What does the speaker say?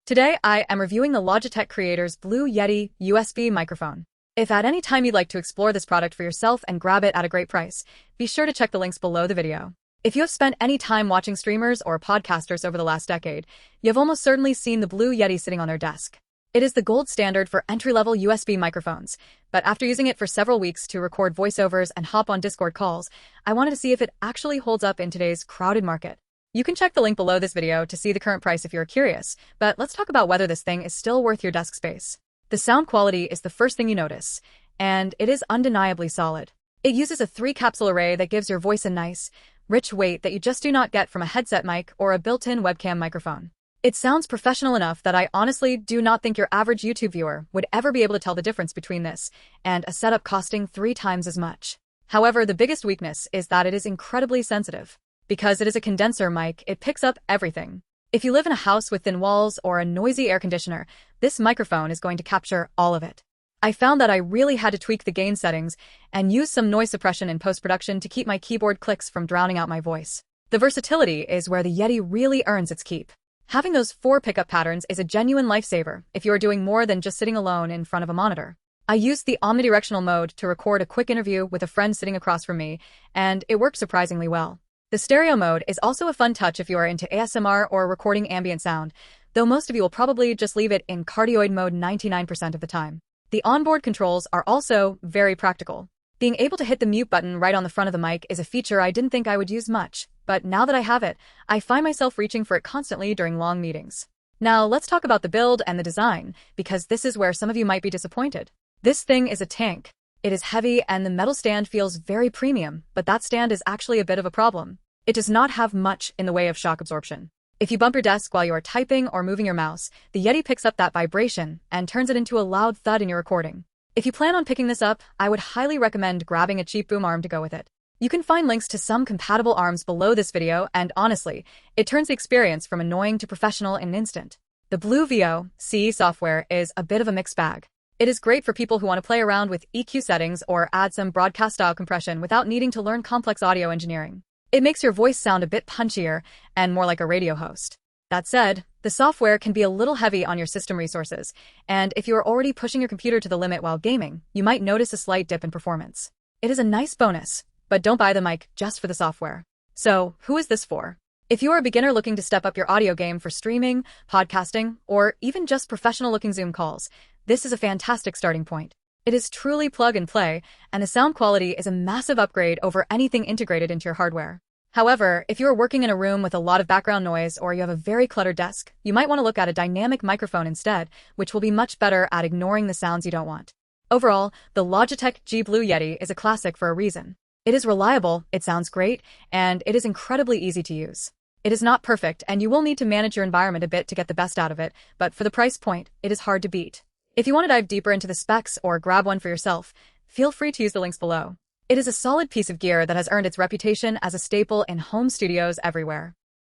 Today, I am reviewing the Logitech Creator's Blue Yeti USB microphone. If at any time you'd like to explore this product for yourself and grab it at a great price, be sure to check the links below the video. If you have spent any time watching streamers or podcasters over the last decade, you have almost certainly seen the Blue Yeti sitting on their desk. It is the gold standard for entry-level USB microphones, but after using it for several weeks to record voiceovers and hop on Discord calls, I wanted to see if it actually holds up in today's crowded market. You can check the link below this video to see the current price if you're curious, but let's talk about whether this thing is still worth your desk space. The sound quality is the first thing you notice, and it is undeniably solid. It uses a three-capsule array that gives your voice a nice, rich weight that you just do not get from a headset mic or a built-in webcam microphone. It sounds professional enough that I honestly do not think your average YouTube viewer would ever be able to tell the difference between this and a setup costing 3 times as much. However, the biggest weakness is that it is incredibly sensitive. Because it is a condenser mic, it picks up everything. If you live in a house with thin walls or a noisy air conditioner, this microphone is going to capture all of it. I found that I really had to tweak the gain settings and use some noise suppression in post-production to keep my keyboard clicks from drowning out my voice. The versatility is where the Yeti really earns its keep. Having those 4 pickup patterns is a genuine lifesaver if you are doing more than just sitting alone in front of a monitor. I used the omnidirectional mode to record a quick interview with a friend sitting across from me, and it worked surprisingly well. The stereo mode is also a fun touch if you are into ASMR or recording ambient sound, though most of you will probably just leave it in cardioid mode 99% of the time. The onboard controls are also very practical. Being able to hit the mute button right on the front of the mic is a feature I didn't think I would use much, but now that I have it, I find myself reaching for it constantly during long meetings. Now let's talk about the build and the design, because this is where some of you might be disappointed. This thing is a tank. It is heavy and the metal stand feels very premium, but that stand is actually a bit of a problem. It does not have much in the way of shock absorption. If you bump your desk while you are typing or moving your mouse, the Yeti picks up that vibration and turns it into a loud thud in your recording. If you plan on picking this up, I would highly recommend grabbing a cheap boom arm to go with it. You can find links to some compatible arms below this video, and honestly, it turns the experience from annoying to professional in an instant. The Blue VO software is a bit of a mixed bag. It is great for people who want to play around with EQ settings or add some broadcast-style compression without needing to learn complex audio engineering. It makes your voice sound a bit punchier and more like a radio host. That said, the software can be a little heavy on your system resources, and if you are already pushing your computer to the limit while gaming, you might notice a slight dip in performance. It is a nice bonus, but don't buy the mic just for the software. So, who is this for? If you are a beginner looking to step up your audio game for streaming, podcasting, or even just professional-looking Zoom calls, this is a fantastic starting point. It is truly plug and play, and the sound quality is a massive upgrade over anything integrated into your hardware. However, if you are working in a room with a lot of background noise or you have a very cluttered desk, you might want to look at a dynamic microphone instead, which will be much better at ignoring the sounds you don't want. Overall, the Logitech G Blue Yeti is a classic for a reason. It is reliable, it sounds great, and it is incredibly easy to use. It is not perfect, and you will need to manage your environment a bit to get the best out of it, but for the price point, it is hard to beat. If you want to dive deeper into the specs or grab one for yourself, feel free to use the links below. It is a solid piece of gear that has earned its reputation as a staple in home studios everywhere.